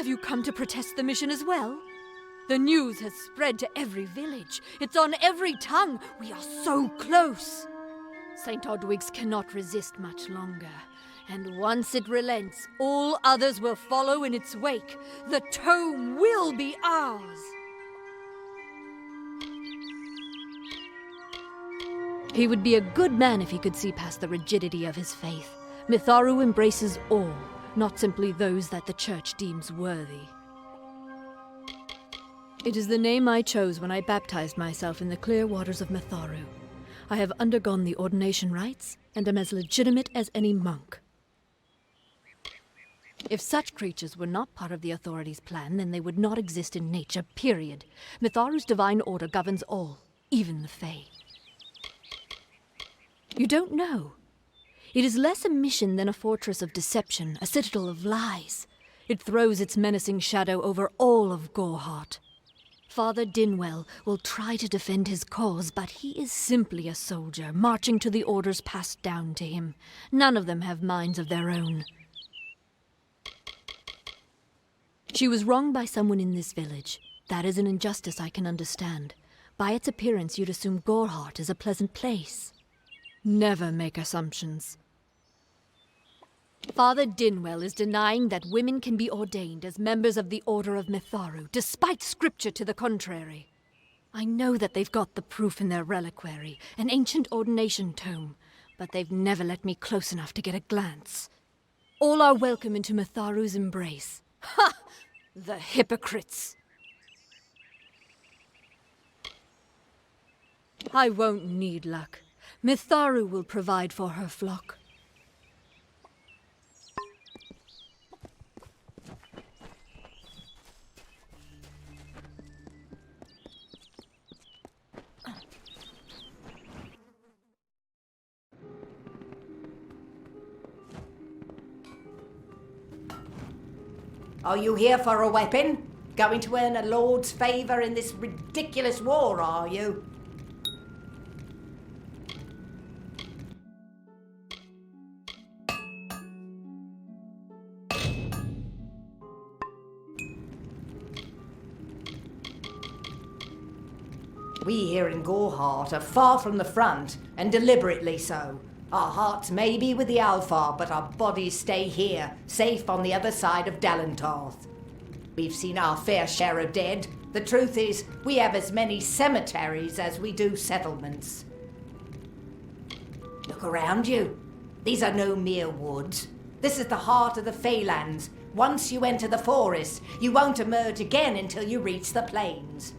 Have you come to protest the mission as well? The news has spread to every village. It's on every tongue. We are so close. St. Odwig's cannot resist much longer. And once it relents, all others will follow in its wake. The tome will be ours. He would be a good man if he could see past the rigidity of his faith. Mitharu embraces all, not simply those that the Church deems worthy. It is the name I chose when I baptized myself in the clear waters of Mitharu. I have undergone the ordination rites, and am as legitimate as any monk. If such creatures were not part of the authorities' plan, then they would not exist in nature, period. Mitharu's divine order governs all, even the Fae. You don't know. It is less a mission than a fortress of deception, a citadel of lies. It throws its menacing shadow over all of Gorehart. Father Dinwell will try to defend his cause, but he is simply a soldier, marching to the orders passed down to him. None of them have minds of their own. She was wronged by someone in this village. That is an injustice I can understand. By its appearance, you'd assume Gorehart is a pleasant place. Never make assumptions. Father Dinwell is denying that women can be ordained as members of the Order of Mitharu, despite scripture to the contrary. I know that they've got the proof in their reliquary, an ancient ordination tome, but they've never let me close enough to get a glance. All are welcome into Mitharu's embrace. Ha! The hypocrites! I won't need luck. Mitharu will provide for her flock. Are you here for a weapon? Going to earn a lord's favour in this ridiculous war, are you? We here in Gorehart are far from the front, and deliberately so. Our hearts may be with the Alfar, but our bodies stay here, safe on the other side of Dalentarth. We've seen our fair share of dead. The truth is, we have as many cemeteries as we do settlements. Look around you. These are no mere woods. This is the heart of the Feylands. Once you enter the forest, you won't emerge again until you reach the plains.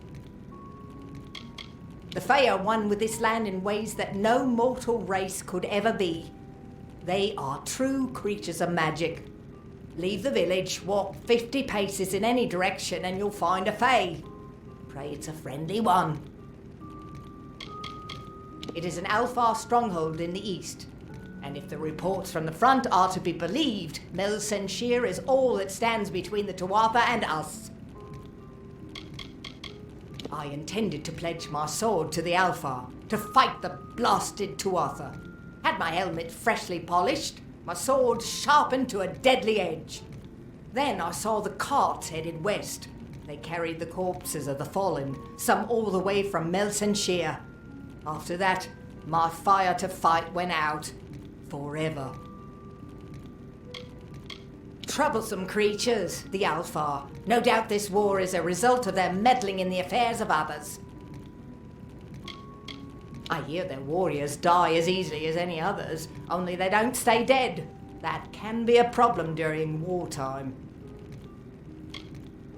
The Fae are one with this land in ways that no mortal race could ever be. They are true creatures of magic. Leave the village, walk 50 paces in any direction, and you'll find a Fae. Pray it's a friendly one. It is an Alfar stronghold in the east, and if the reports from the front are to be believed, Melsenshir is all that stands between the Tuatha and us. I intended to pledge my sword to the Alfar, to fight the blasted Tuatha. Had my helmet freshly polished, my sword sharpened to a deadly edge. Then I saw the carts headed west. They carried the corpses of the fallen, some all the way from Melsenshir. After that, my fire to fight went out. Forever. Troublesome creatures, the Alfar. No doubt this war is a result of their meddling in the affairs of others. I hear their warriors die as easily as any others, only they don't stay dead. That can be a problem during wartime.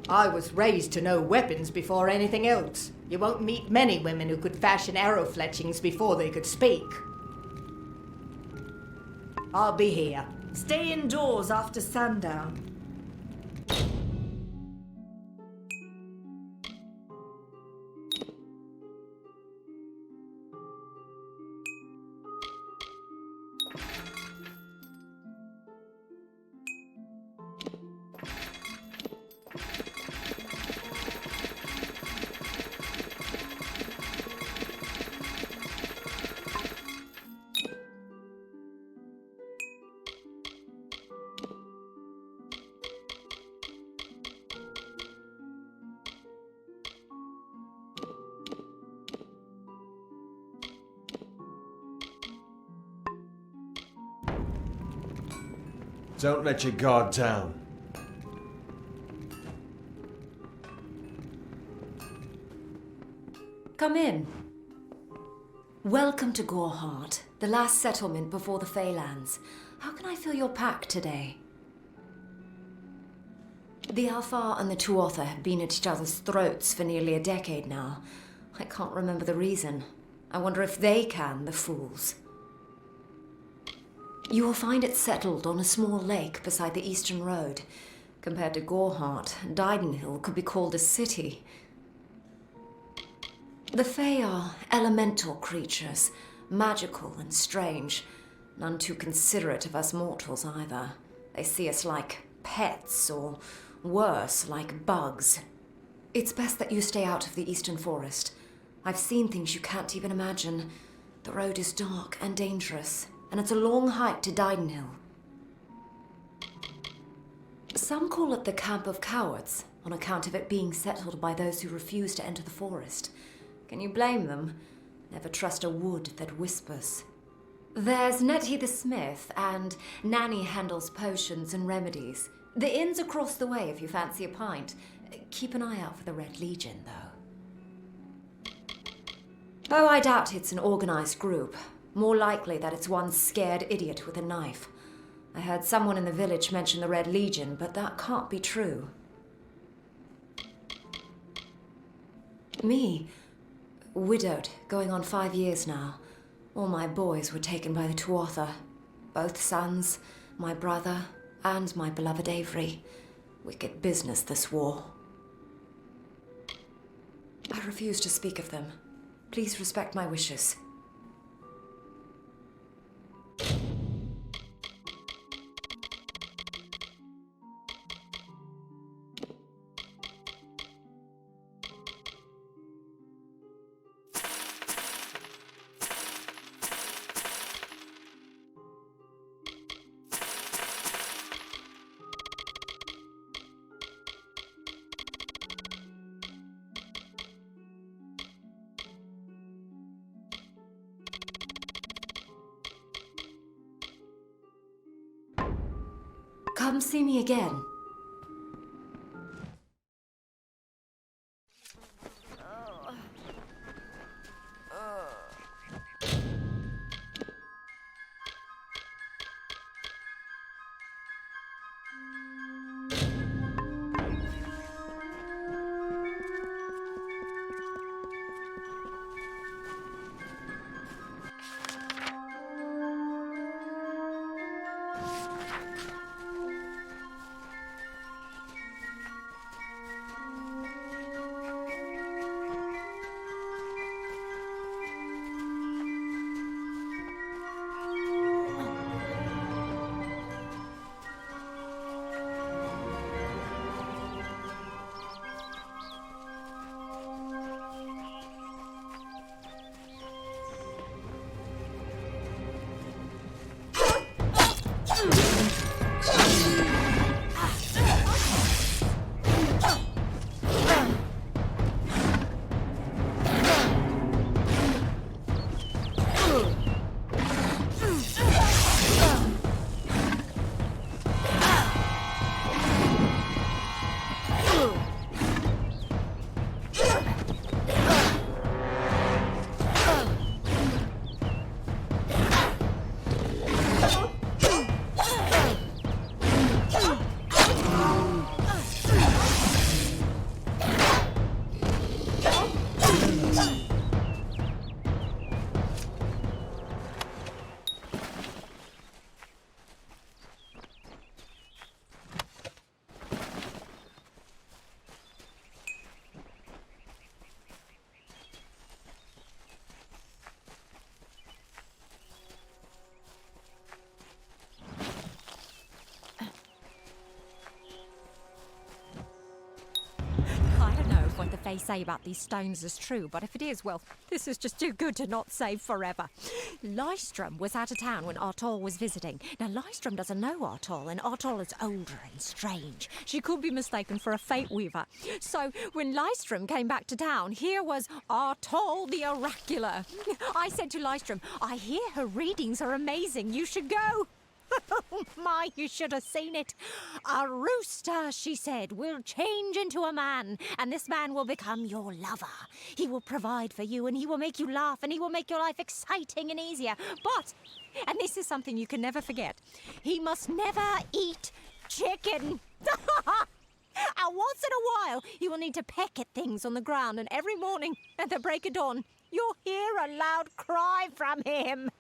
I was raised to know weapons before anything else. You won't meet many women who could fashion arrow fletchings before they could speak. I'll be here. Stay indoors after sundown. Don't let your guard down. Come in. Welcome to Goreheart, the last settlement before the Feylands. How can I fill your pack today? The Alfar and the Tuatha have been at each other's throats for nearly a decade now. I can't remember the reason. I wonder if they can, the fools. You will find it settled on a small lake beside the Eastern Road. Compared to Goreheart, Didenhill could be called a city. The Fae are elemental creatures, magical and strange. None too considerate of us mortals either. They see us like pets, or worse, like bugs. It's best that you stay out of the Eastern Forest. I've seen things you can't even imagine. The road is dark and dangerous, and it's a long hike to Didenhill. Some call it the Camp of Cowards, on account of it being settled by those who refuse to enter the forest. Can you blame them? Never trust a wood that whispers. There's Nettie the Smith, and Nanny handles potions and remedies. The inn's across the way if you fancy a pint. Keep an eye out for the Red Legion, though. Oh, I doubt it's an organized group. More likely that it's one scared idiot with a knife. I heard someone in the village mention the Red Legion, but that can't be true. Me? Widowed, going on 5 years now. All my boys were taken by the Tuatha. Both sons, my brother, and my beloved Avery. Wicked business, this war. I refuse to speak of them. Please respect my wishes. Come see me again. What the Fae say about these stones is true, but if it is, well, this is just too good to not save forever. Lystrom was out of town when Artol was visiting. Now, Lystrom doesn't know Artol, and Artol is older and strange. She could be mistaken for a Fate Weaver. So, when Lystrom came back to town, here was Artol the Oracular. I said to Lystrom, I hear her readings are amazing, you should go. Oh my, you should have seen it. A rooster, she said, will change into a man, and this man will become your lover. He will provide for you, and he will make you laugh, and he will make your life exciting and easier. But, and this is something you can never forget, he must never eat chicken. And once in a while, he will need to peck at things on the ground, and every morning at the break of dawn, you'll hear a loud cry from him.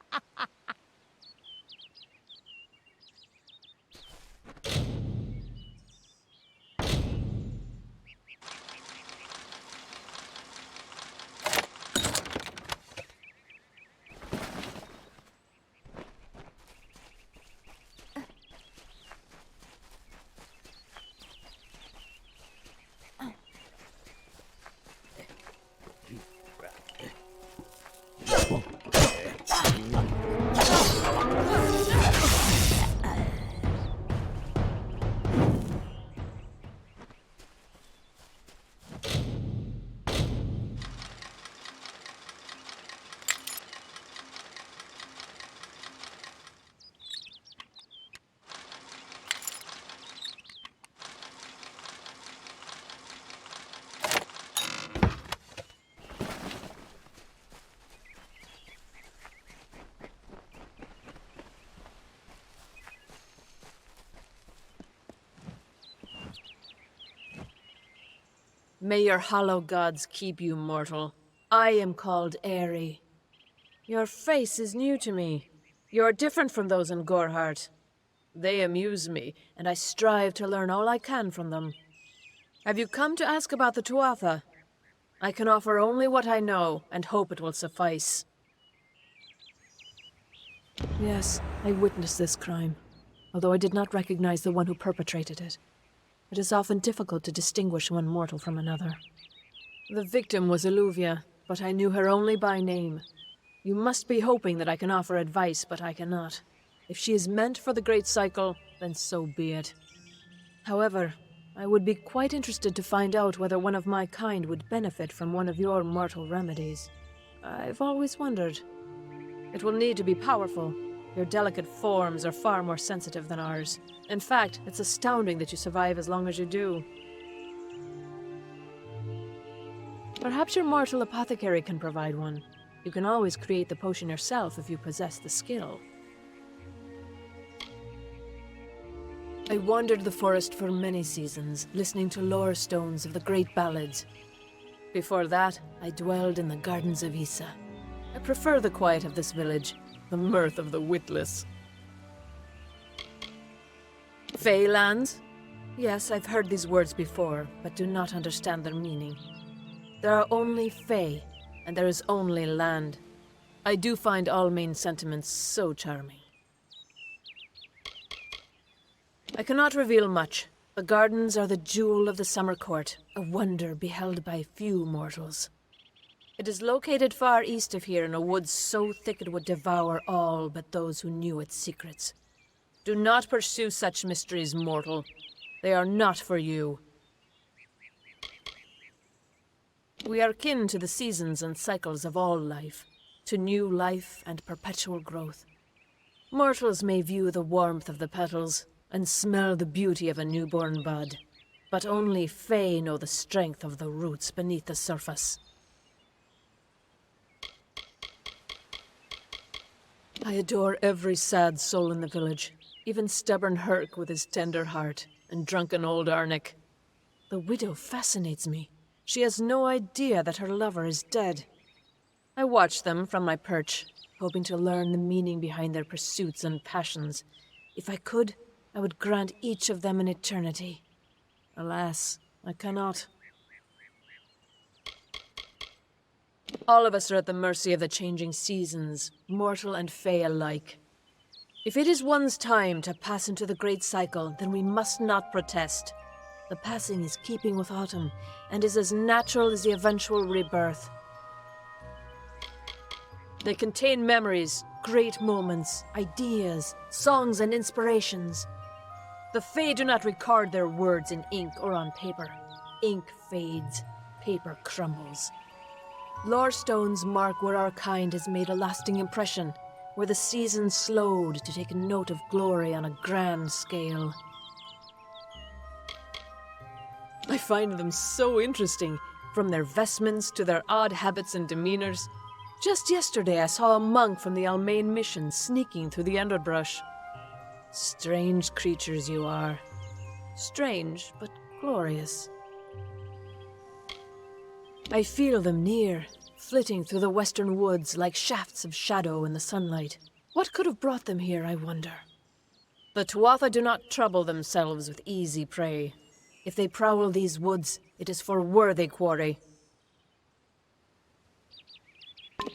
May your hollow gods keep you, mortal. I am called Aerie. Your face is new to me. You're different from those in Gorhart. They amuse me, and I strive to learn all I can from them. Have you come to ask about the Tuatha? I can offer only what I know, and hope it will suffice. Yes, I witnessed this crime, although I did not recognize the one who perpetrated it. It is often difficult to distinguish one mortal from another. The victim was Illuvia, but I knew her only by name. You must be hoping that I can offer advice, but I cannot. If she is meant for the Great Cycle, then so be it. However, I would be quite interested to find out whether one of my kind would benefit from one of your mortal remedies. I've always wondered. It will need to be powerful. Your delicate forms are far more sensitive than ours. In fact, it's astounding that you survive as long as you do. Perhaps your mortal apothecary can provide one. You can always create the potion yourself if you possess the skill. I wandered the forest for many seasons, listening to lore stones of the great ballads. Before that, I dwelled in the gardens of Issa. I prefer the quiet of this village, the mirth of the witless. Feylands? Yes, I've heard these words before, but do not understand their meaning. There are only Fey, and there is only land. I do find Almain's sentiments so charming. I cannot reveal much. The gardens are the jewel of the summer court, a wonder beheld by few mortals. It is located far east of here in a wood so thick it would devour all but those who knew its secrets. Do not pursue such mysteries, mortal. They are not for you. We are kin to the seasons and cycles of all life, to new life and perpetual growth. Mortals may view the warmth of the petals and smell the beauty of a newborn bud, but only Fey know the strength of the roots beneath the surface. I adore every sad soul in the village, even stubborn Herc with his tender heart, and drunken old Arnick. The widow fascinates me. She has no idea that her lover is dead. I watch them from my perch, hoping to learn the meaning behind their pursuits and passions. If I could, I would grant each of them an eternity. Alas, I cannot. All of us are at the mercy of the changing seasons, mortal and Fey alike. If it is one's time to pass into the Great Cycle, then we must not protest. The passing is keeping with autumn, and is as natural as the eventual rebirth. They contain memories, great moments, ideas, songs, and inspirations. The Fae do not record their words in ink or on paper. Ink fades, paper crumbles. Lore stones mark where our kind has made a lasting impression, where the season slowed to take note of glory on a grand scale. I find them so interesting, from their vestments to their odd habits and demeanors. Just yesterday I saw a monk from the Almain mission sneaking through the underbrush. Strange creatures you are. Strange, but glorious. I feel them near, flitting through the western woods like shafts of shadow in the sunlight. What could have brought them here, I wonder? The Tuatha do not trouble themselves with easy prey. If they prowl these woods, it is for worthy quarry.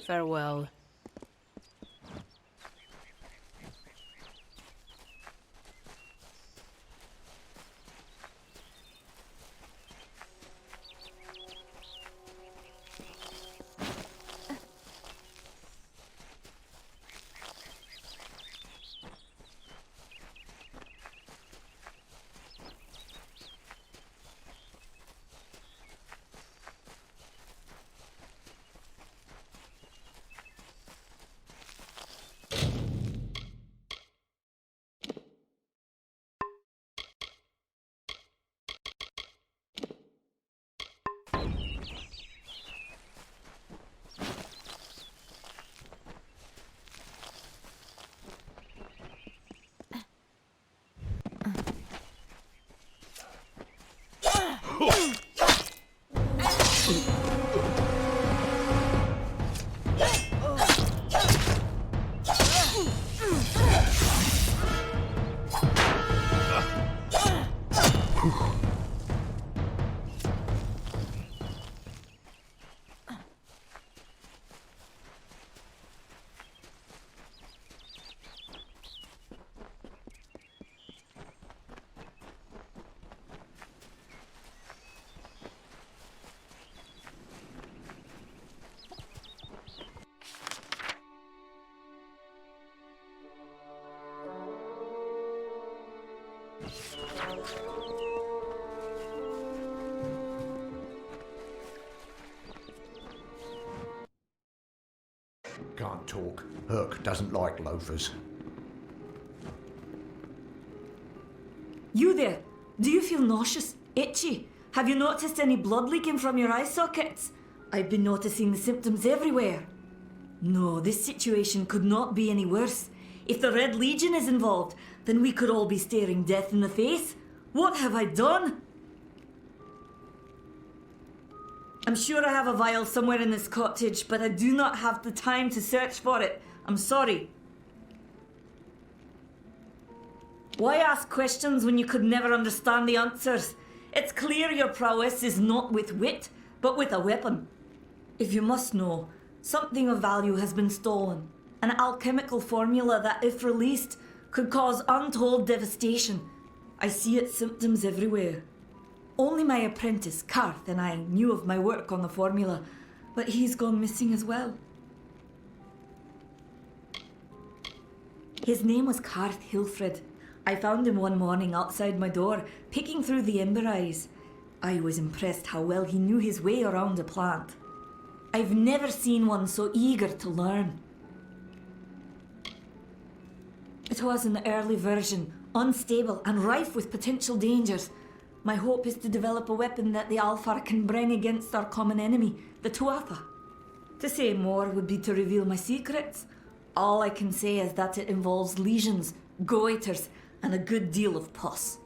Farewell. Can't talk. Herc doesn't like loafers. You there? Do you feel nauseous? Itchy? Have you noticed any blood leaking from your eye sockets? I've been noticing the symptoms everywhere. No, this situation could not be any worse. If the Red Legion is involved, then we could all be staring death in the face. What have I done? I'm sure I have a vial somewhere in this cottage, but I do not have the time to search for it. I'm sorry. Why ask questions when you could never understand the answers? It's clear your prowess is not with wit, but with a weapon. If you must know, something of value has been stolen. An alchemical formula that, if released, could cause untold devastation. I see its symptoms everywhere. Only my apprentice, Karth, and I knew of my work on the formula, but he's gone missing as well. His name was Karth Hilfred. I found him one morning outside my door, picking through the ember eyes. I was impressed how well he knew his way around a plant. I've never seen one so eager to learn. It was an early version, unstable and rife with potential dangers. My hope is to develop a weapon that the Alfar can bring against our common enemy, the Tuatha. To say more would be to reveal my secrets. All I can say is that it involves lesions, goiters, and a good deal of pus.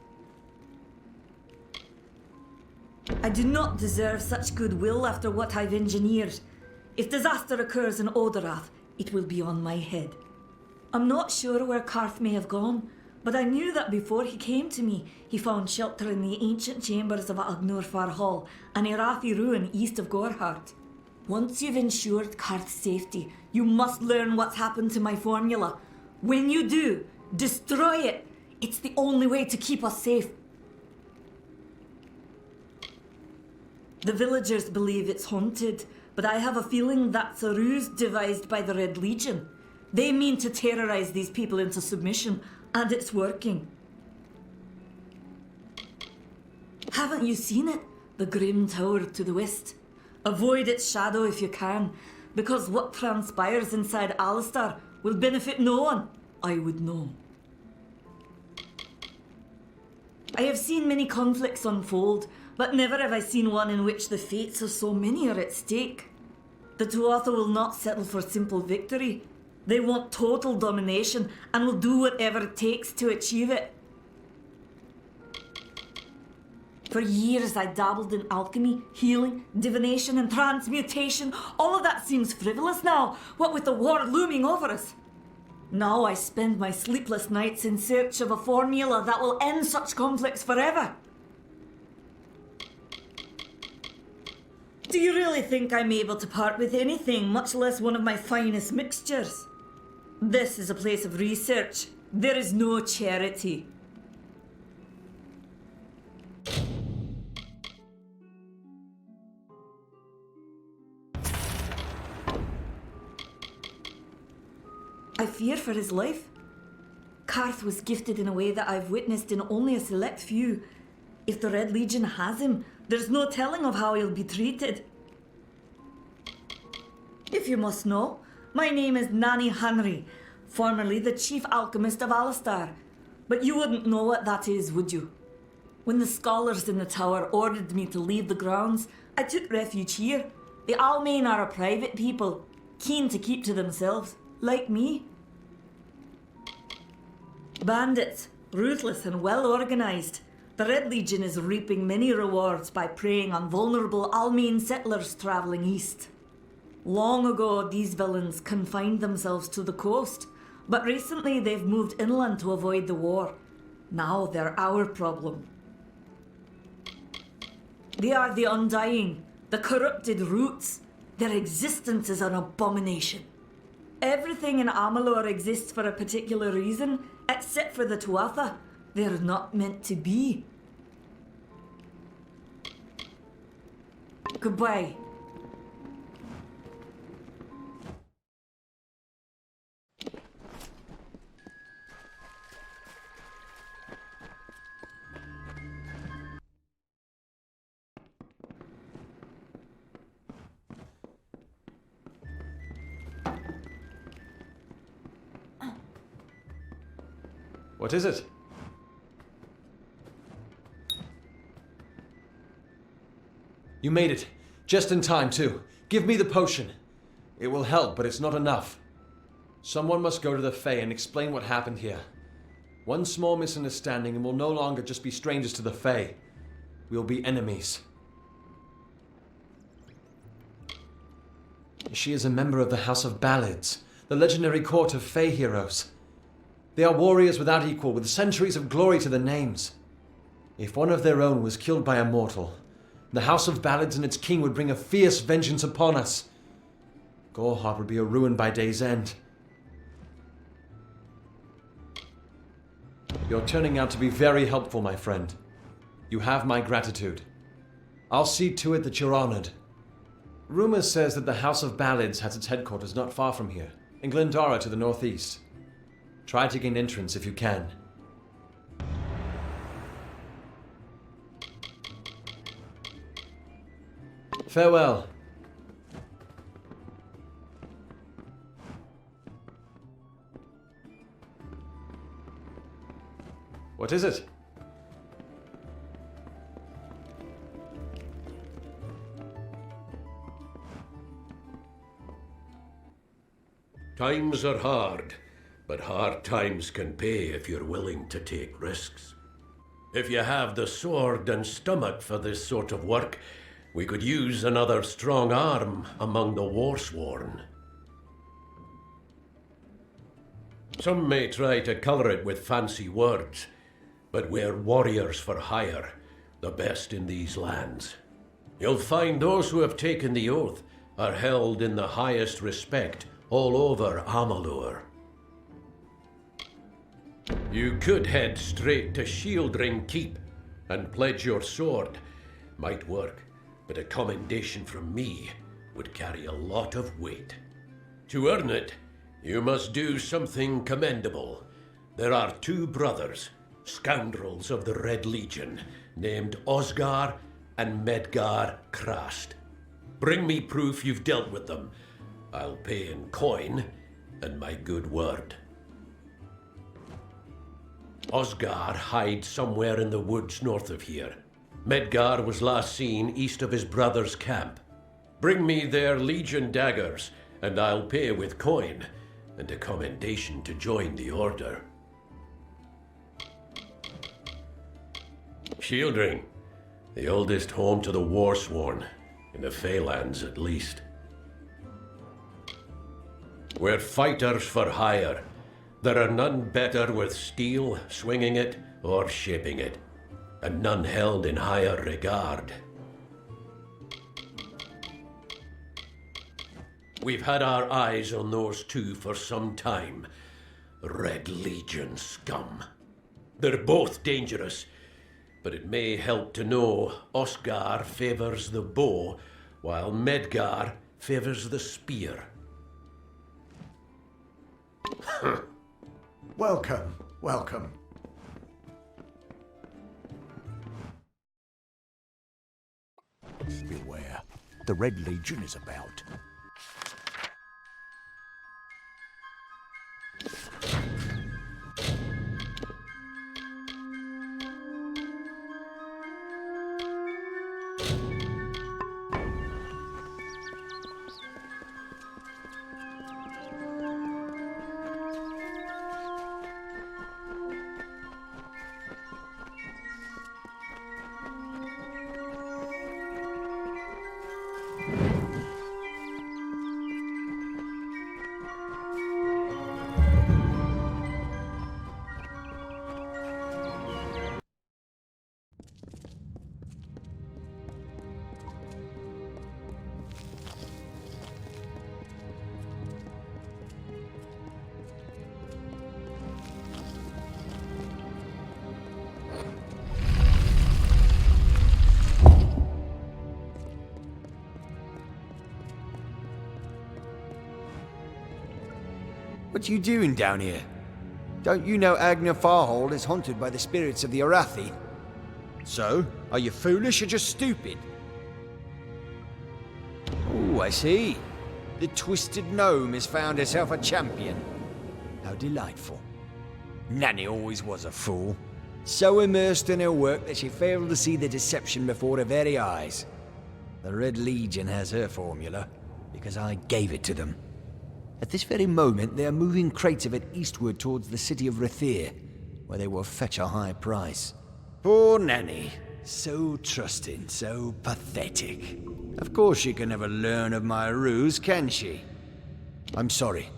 I do not deserve such goodwill after what I've engineered. If disaster occurs in Odorath, it will be on my head. I'm not sure where Karth may have gone, but I knew that before he came to me, he found shelter in the ancient chambers of Agnurfar Hall, an Irathi ruin east of Gorhart. Once you've ensured Karth's safety, you must learn what's happened to my formula. When you do, destroy it. It's the only way to keep us safe. The villagers believe it's haunted, but I have a feeling that's a ruse devised by the Red Legion. They mean to terrorize these people into submission, and it's working. Haven't you seen it? The grim tower to the west. Avoid its shadow if you can, because what transpires inside Alistar will benefit no one, I would know. I have seen many conflicts unfold, but never have I seen one in which the fates of so many are at stake. The Tuatha will not settle for simple victory. They want total domination and will do whatever it takes to achieve it. For years I dabbled in alchemy, healing, divination and transmutation. All of that seems frivolous now, what with the war looming over us. Now I spend my sleepless nights in search of a formula that will end such conflicts forever. Do you really think I'm able to part with anything, much less one of my finest mixtures? This is a place of research. There is no charity. I fear for his life. Karth was gifted in a way that I've witnessed in only a select few. If the Red Legion has him, there's no telling of how he'll be treated. If you must know, my name is Nani Henry, formerly the chief alchemist of Alistar. But you wouldn't know what that is, would you? When the scholars in the tower ordered me to leave the grounds, I took refuge here. The Almain are a private people, keen to keep to themselves, like me. Bandits, ruthless and well organised. The Red Legion is reaping many rewards by preying on vulnerable Almain settlers travelling east. Long ago, these villains confined themselves to the coast, but recently they've moved inland to avoid the war. Now they're our problem. They are the Undying, the corrupted roots. Their existence is an abomination. Everything in Amalur exists for a particular reason, except for the Tuatha. They're not meant to be. Goodbye. What is it? You made it. Just in time, too. Give me the potion. It will help, but it's not enough. Someone must go to the Fae and explain what happened here. One small misunderstanding and we'll no longer just be strangers to the Fae. We'll be enemies. She is a member of the House of Bandits, the legendary court of Fae heroes. They are warriors without equal, with centuries of glory to their names. If one of their own was killed by a mortal, the House of Bandits and its king would bring a fierce vengeance upon us. Gorehart would be a ruin by day's end. You're turning out to be very helpful, my friend. You have my gratitude. I'll see to it that you're honored. Rumor says that the House of Bandits has its headquarters not far from here, in Glendara to the northeast. Try to gain entrance if you can. Farewell. What is it? Times are hard, but hard times can pay if you're willing to take risks. If you have the sword and stomach for this sort of work, we could use another strong arm among the warsworn. Some may try to colour it with fancy words, but we're warriors for hire, the best in these lands. You'll find those who have taken the oath are held in the highest respect all over Amalur. You could head straight to Shieldring Keep and pledge your sword. Might work, but a commendation from me would carry a lot of weight. To earn it, you must do something commendable. There are two brothers, scoundrels of the Red Legion, named Osgar and Medgar Krast. Bring me proof you've dealt with them. I'll pay in coin. and my good word. Osgar hides somewhere in the woods north of here. Medgar was last seen east of his brother's camp. Bring me their Legion daggers, and I'll pay with coin, and a commendation to join the order. Shieldring, the oldest home to the Warsworn, in the Feylands at least. We're fighters for hire. There are none better with steel, swinging it, or shaping it, and none held in higher regard. We've had our eyes on those two for some time. Red Legion scum. They're both dangerous, but it may help to know Osgar favors the bow, while Medgar favors the spear. Welcome, welcome. Beware, the Red Legion is about. What are you doing down here? Don't you know Agna Farhold is haunted by the spirits of the Arathi? So, are you foolish or just stupid? Oh, I see. The Twisted Gnome has found herself a champion. How delightful. Nanny always was a fool. So immersed in her work that she failed to see the deception before her very eyes. The Red Legion has her formula, because I gave it to them. At this very moment, they are moving crates of it eastward towards the city of Rathir, where they will fetch a high price. Poor Nanny. So trusting, so pathetic. Of course she can never learn of my ruse, can she? I'm sorry.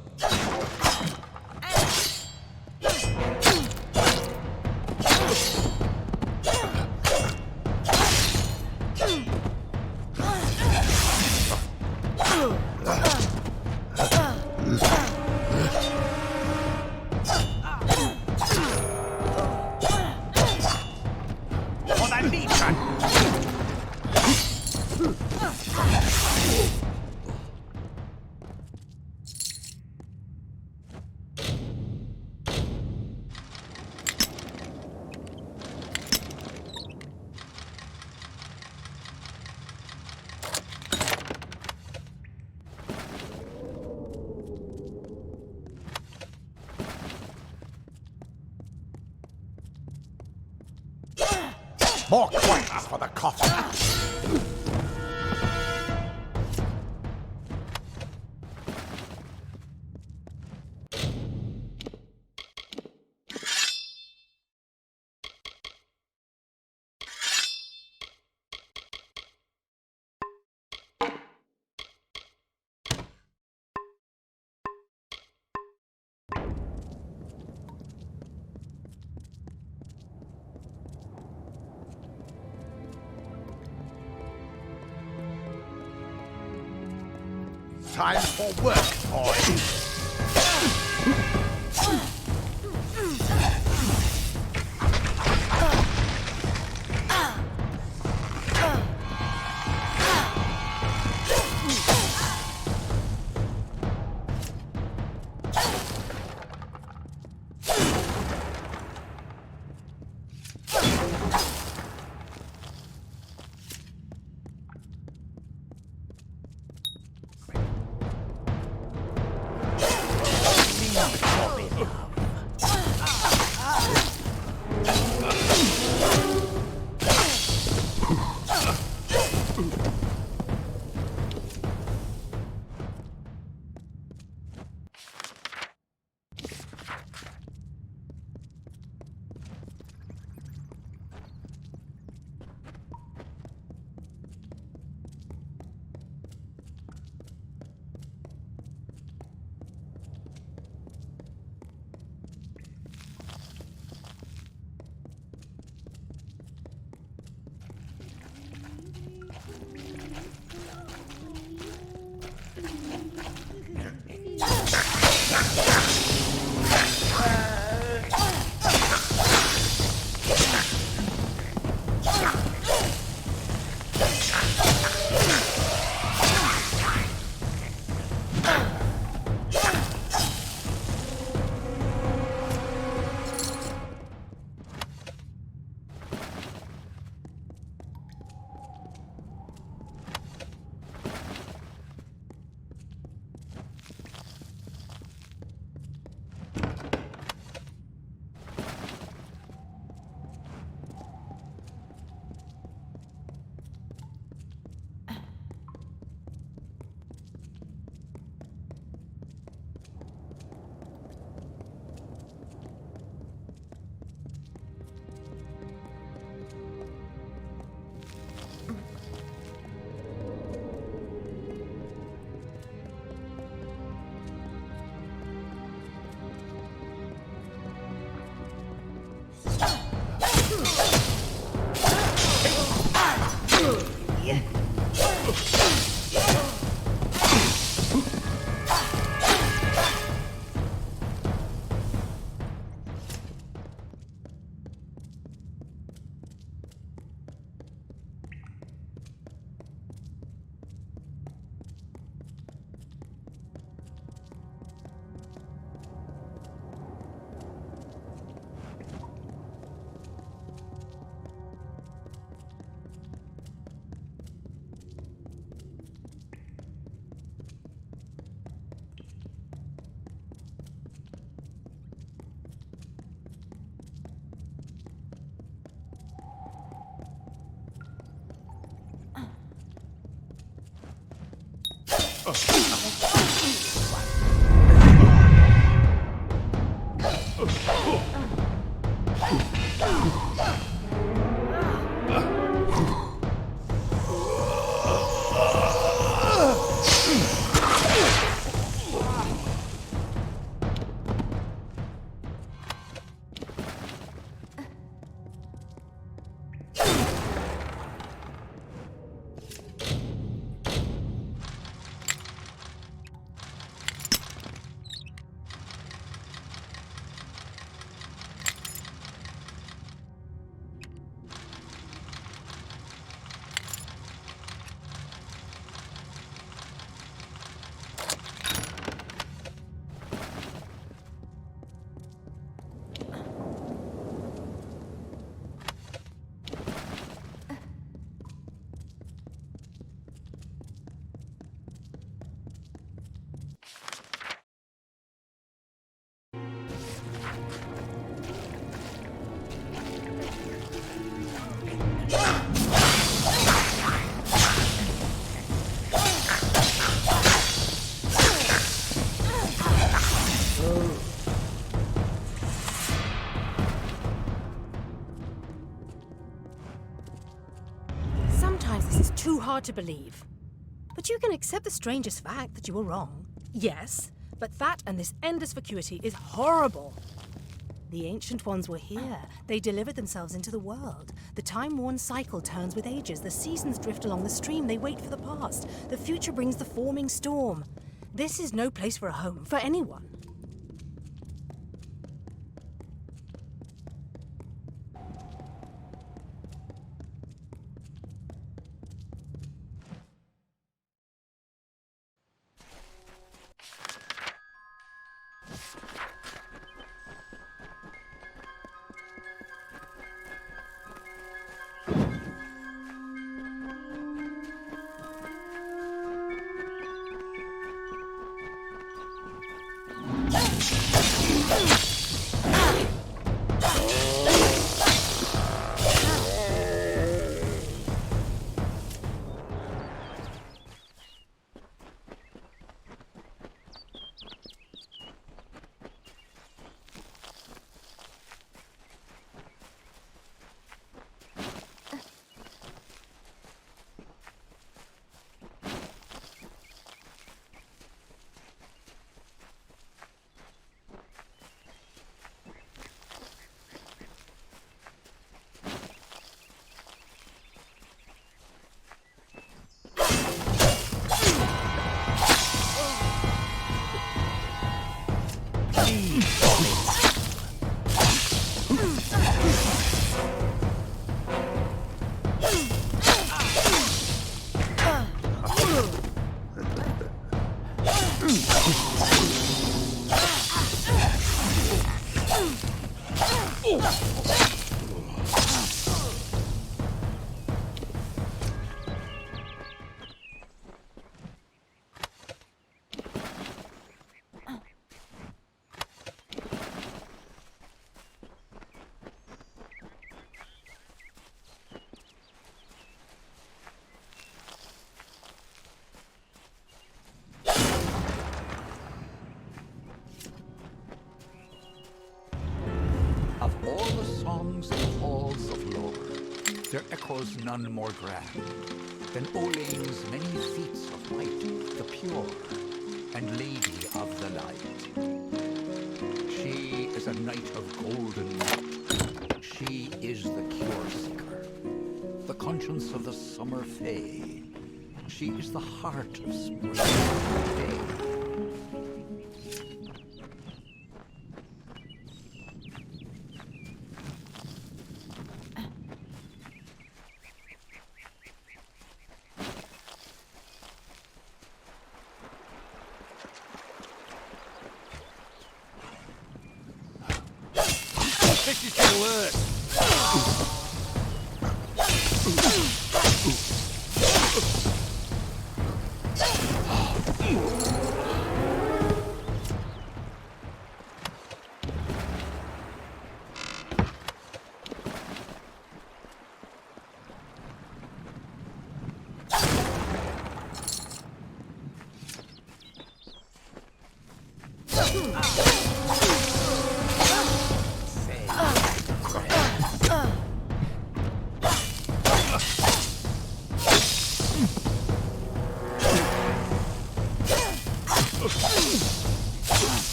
More coins for the coffin. Time for work, boys. Sometimes this is too hard to believe. But you can accept the strangest fact that you were wrong. Yes, but that and this endless vacuity is horrible. The Ancient Ones were here. They delivered themselves into the world. The time-worn cycle turns with ages. The seasons drift along the stream. They wait for the past. The future brings the forming storm. This is no place for a home, for anyone. There echoes none more grand than Olane's many feats of might, the pure, and lady of the light. She is a knight of golden might. She is the cure seeker, the conscience of the summer fae. She is the heart of spring and day. This is getting worse.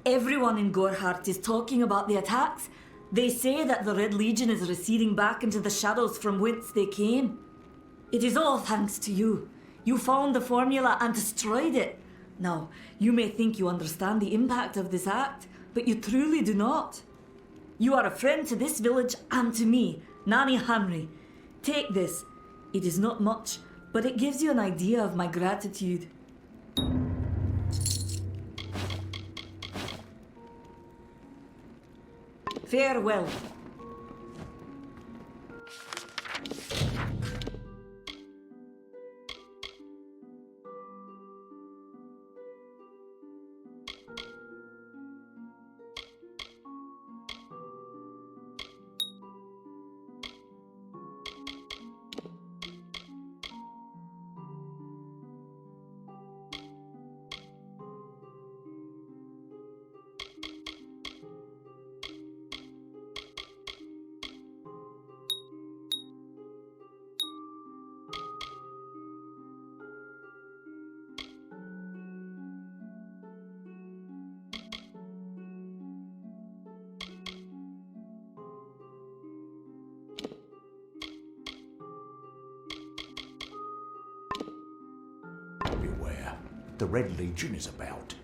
Everyone in Gorhart is talking about the attacks. They say that the Red Legion is receding back into the shadows from whence they came. It is all thanks to you. You found the formula and destroyed it. Now, you may think you understand the impact of this act, but you truly do not. You are a friend to this village and to me, Nanny Henry. Take this. It is not much, but it gives you an idea of my gratitude. Farewell. Beware. The Red Legion is about.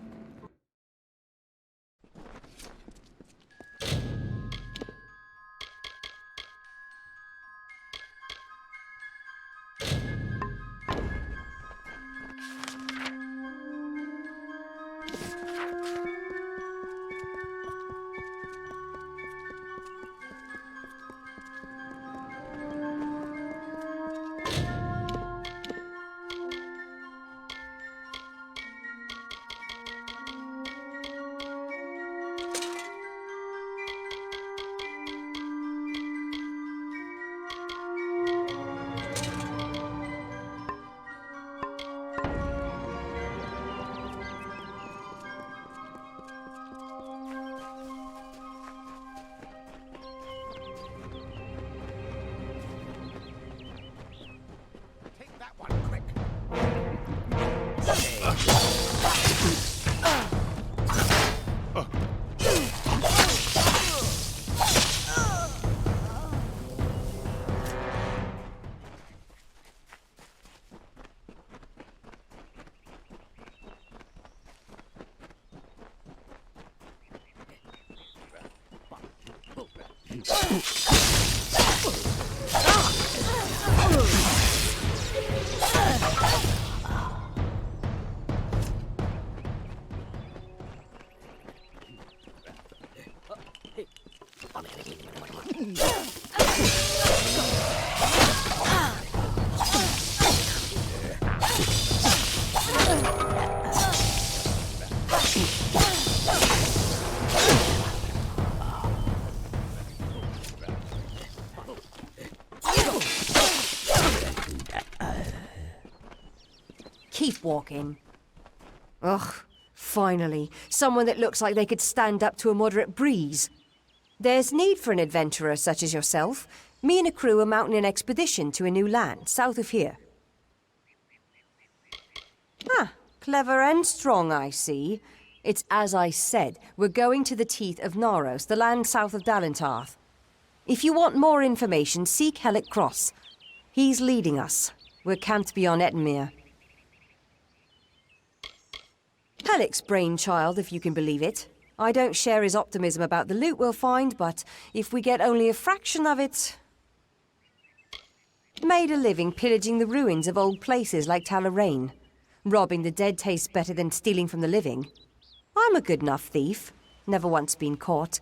Keep walking. Ugh, finally, someone that looks like they could stand up to a moderate breeze. There's need for an adventurer such as yourself. Me and a crew are mounting an expedition to a new land, south of here. Ah, clever and strong, I see. It's as I said, we're going to the teeth of Naros, the land south of Dalentarth. If you want more information, seek Hellick Cross. He's leading us. We're camped beyond Ettenmere. Hellick's brainchild, if you can believe it. I don't share his optimism about the loot we'll find, but if we get only a fraction of it... Made a living pillaging the ruins of old places like Talarain. Robbing the dead tastes better than stealing from the living. I'm a good enough thief. Never once been caught.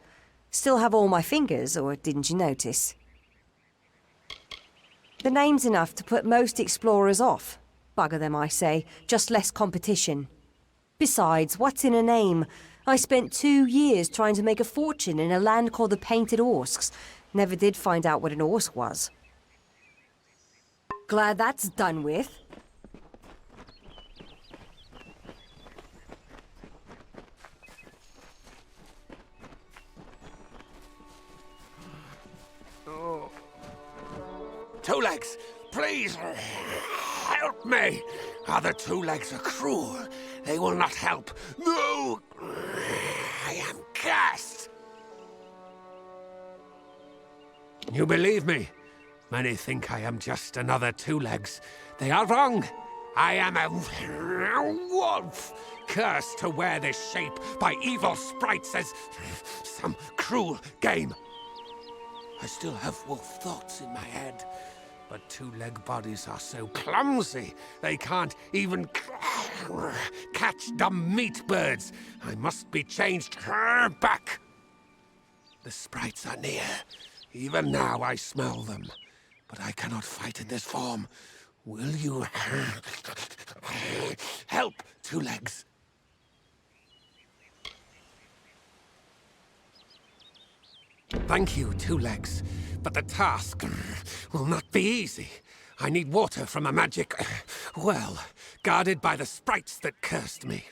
Still have all my fingers, or didn't you notice? The name's enough to put most explorers off. Bugger them, I say. Just less competition. Besides, what's in a name? I spent 2 years trying to make a fortune in a land called the Painted Orsks. Never did find out what an Orsk was. Glad that's done with. Two Legs, please, help me. Other Two Legs are cruel. They will not help. No! I am cursed. You believe me? Many think I am just another Two Legs. They are wrong. I am a wolf, cursed to wear this shape by evil sprites as some cruel game. I still have wolf thoughts in my head, but two-leg bodies are so clumsy, they can't even catch dumb meat birds. I must be changed back. The sprites are near. Even now I smell them, but I cannot fight in this form. Will you help, Two Legs? Thank you, Two Legs, but the task will not be easy. I need water from a magic well, guarded by the sprites that cursed me.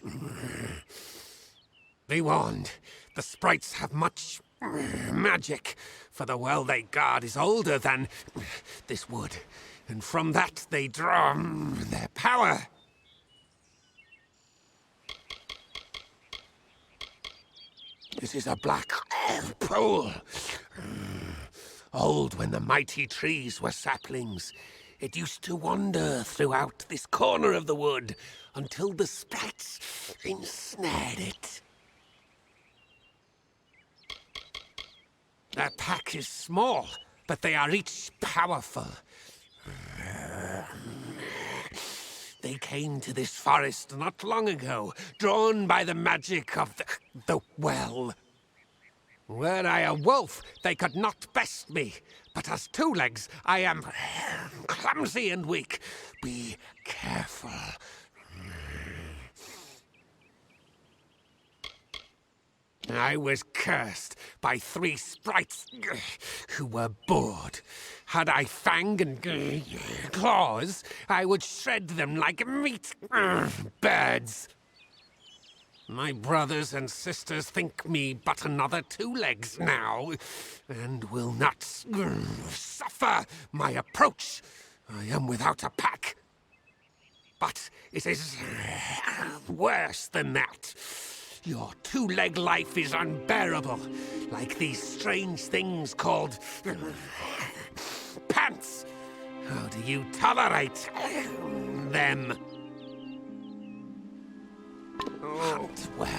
Be warned, the sprites have much magic, for the well they guard is older than this wood, and from that they draw their power. This is a black pool. Old when the mighty trees were saplings. It used to wander throughout this corner of the wood until the sprites ensnared it. Their pack is small, but they are each powerful. They came to this forest not long ago, drawn by the magic of the well. Were I a wolf, they could not best me. But as Two Legs, I am clumsy and weak. Be careful. I was cursed by 3 sprites who were bored. Had I fang and claws, I would shred them like meat birds. My brothers and sisters think me but another Two Legs now, and will not suffer my approach. I am without a pack. But it is worse than that. Your two-leg life is unbearable, like these strange things called pants. How do you tolerate them? Hunt well.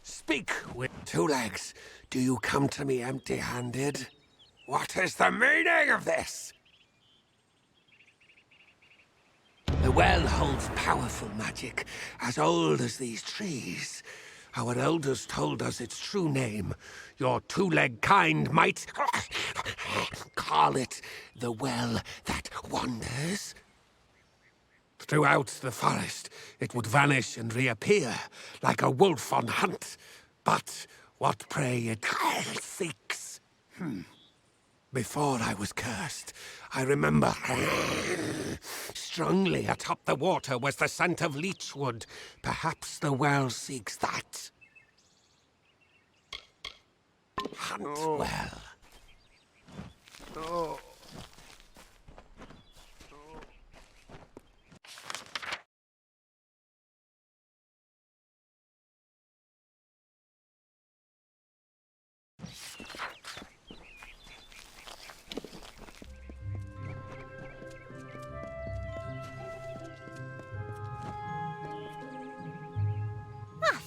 Speak with Two Legs, do you come to me empty-handed? What is the meaning of this? The well holds powerful magic, as old as these trees. Our elders told us its true name. Your two-leg kind might call it the Well That Wanders. Throughout the forest, it would vanish and reappear, like a wolf on hunt. But what prey it seeks. Before I was cursed, I remember strongly atop the water was the scent of leechwood. Perhaps the well seeks that. Hunt well.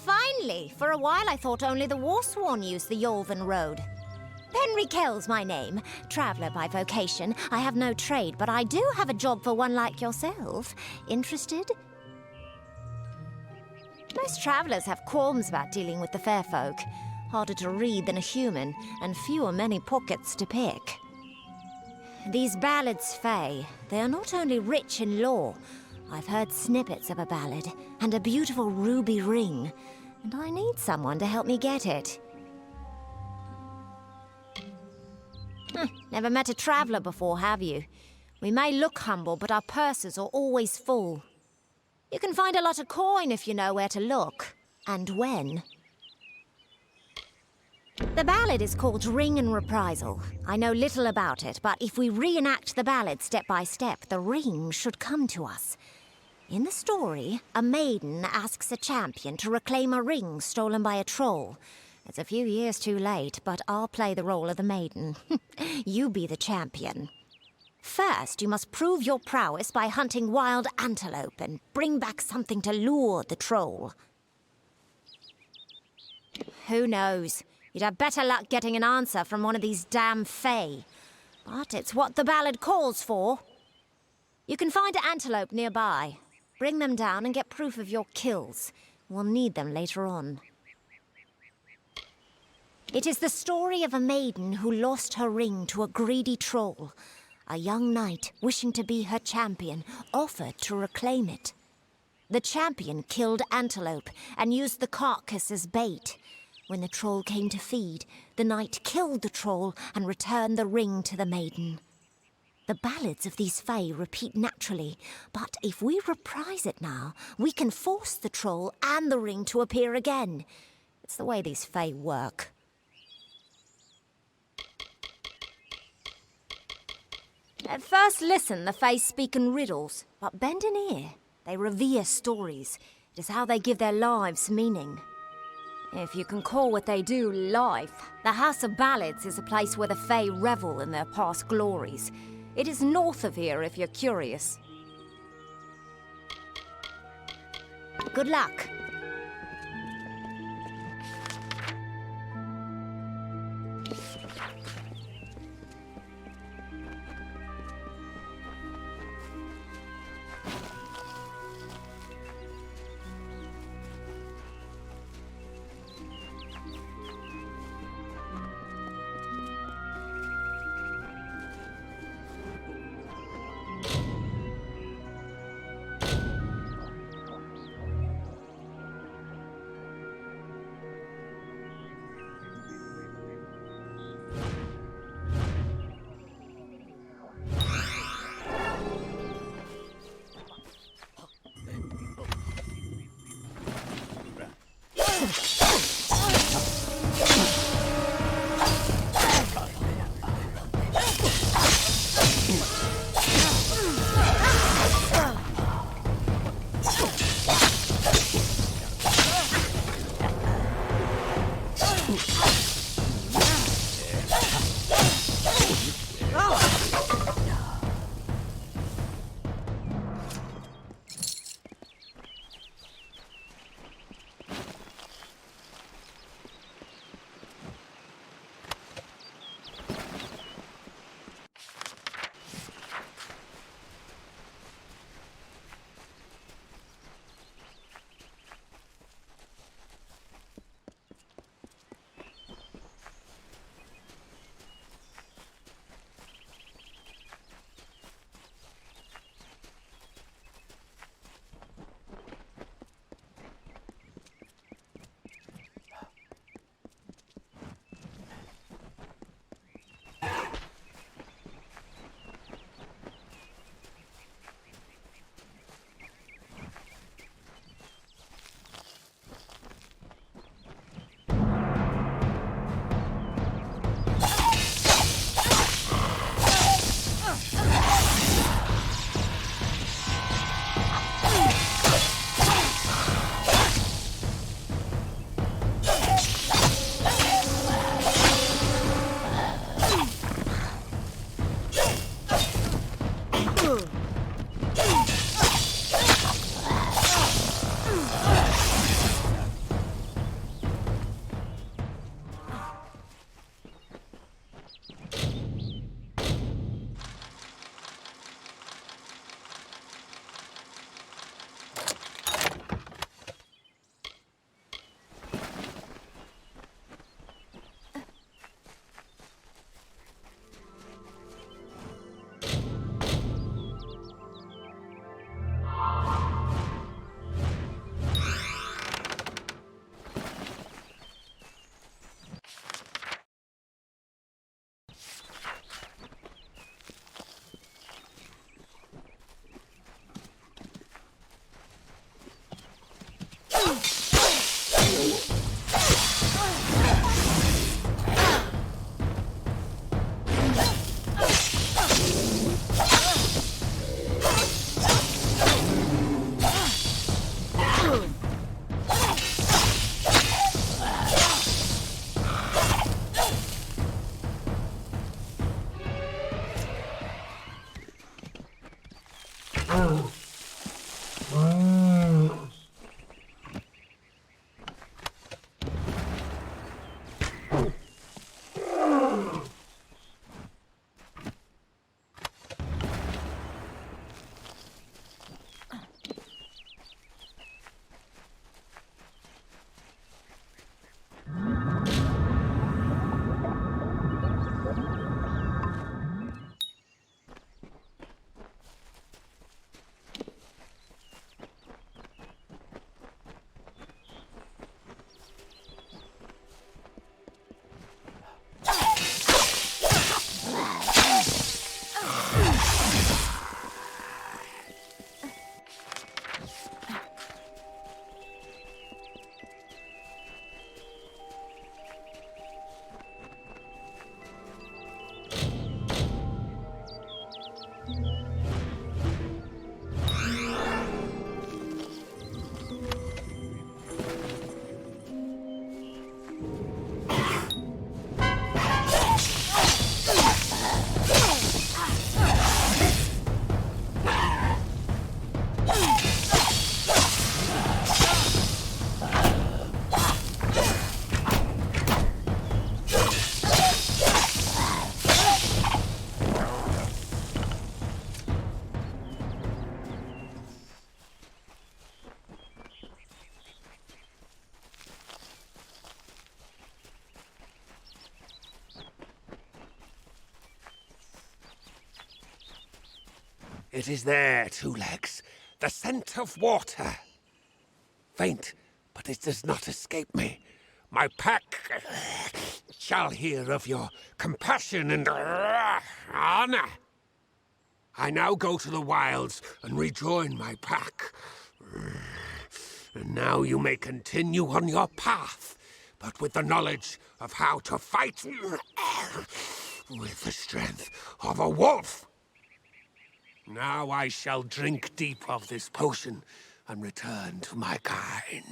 Finally! For a while I thought only the Warsworn used the Yolven Road. Henry Kell's my name. Traveller by vocation. I have no trade, but I do have a job for one like yourself. Interested? Most travellers have qualms about dealing with the fair folk. Harder to read than a human, and fewer many pockets to pick. These ballads, Fae, they are not only rich in lore. I've heard snippets of a ballad, and a beautiful ruby ring, and I need someone to help me get it. Never met a traveller before, have you? We may look humble, but our purses are always full. You can find a lot of coin if you know where to look, and when. The ballad is called Ring and Reprisal. I know little about it, but if we reenact the ballad step by step, the ring should come to us. In the story, a maiden asks a champion to reclaim a ring stolen by a troll. It's a few years too late, but I'll play the role of the maiden. You be the champion. First, you must prove your prowess by hunting wild antelope and bring back something to lure the troll. Who knows? You'd have better luck getting an answer from one of these damn Fae. But it's what the ballad calls for. You can find an antelope nearby. Bring them down and get proof of your kills. We'll need them later on. It is the story of a maiden who lost her ring to a greedy troll. A young knight, wishing to be her champion, offered to reclaim it. The champion killed antelope and used the carcass as bait. When the troll came to feed, the knight killed the troll and returned the ring to the maiden. The ballads of these Fae repeat naturally, but if we reprise it now, we can force the troll and the ring to appear again. It's the way these Fae work. At first listen, the Fae speak in riddles, but bend an ear. They revere stories. It is how they give their lives meaning. If you can call what they do life, the House of Ballads is a place where the Fae revel in their past glories. It is north of here if you're curious. Good luck. It is there, Two Legs. The scent of water. Faint, but it does not escape me. My pack shall hear of your compassion and honor. I now go to the wilds and rejoin my pack. And now you may continue on your path, but with the knowledge of how to fight with the strength of a wolf. Now I shall drink deep of this potion and return to my kind.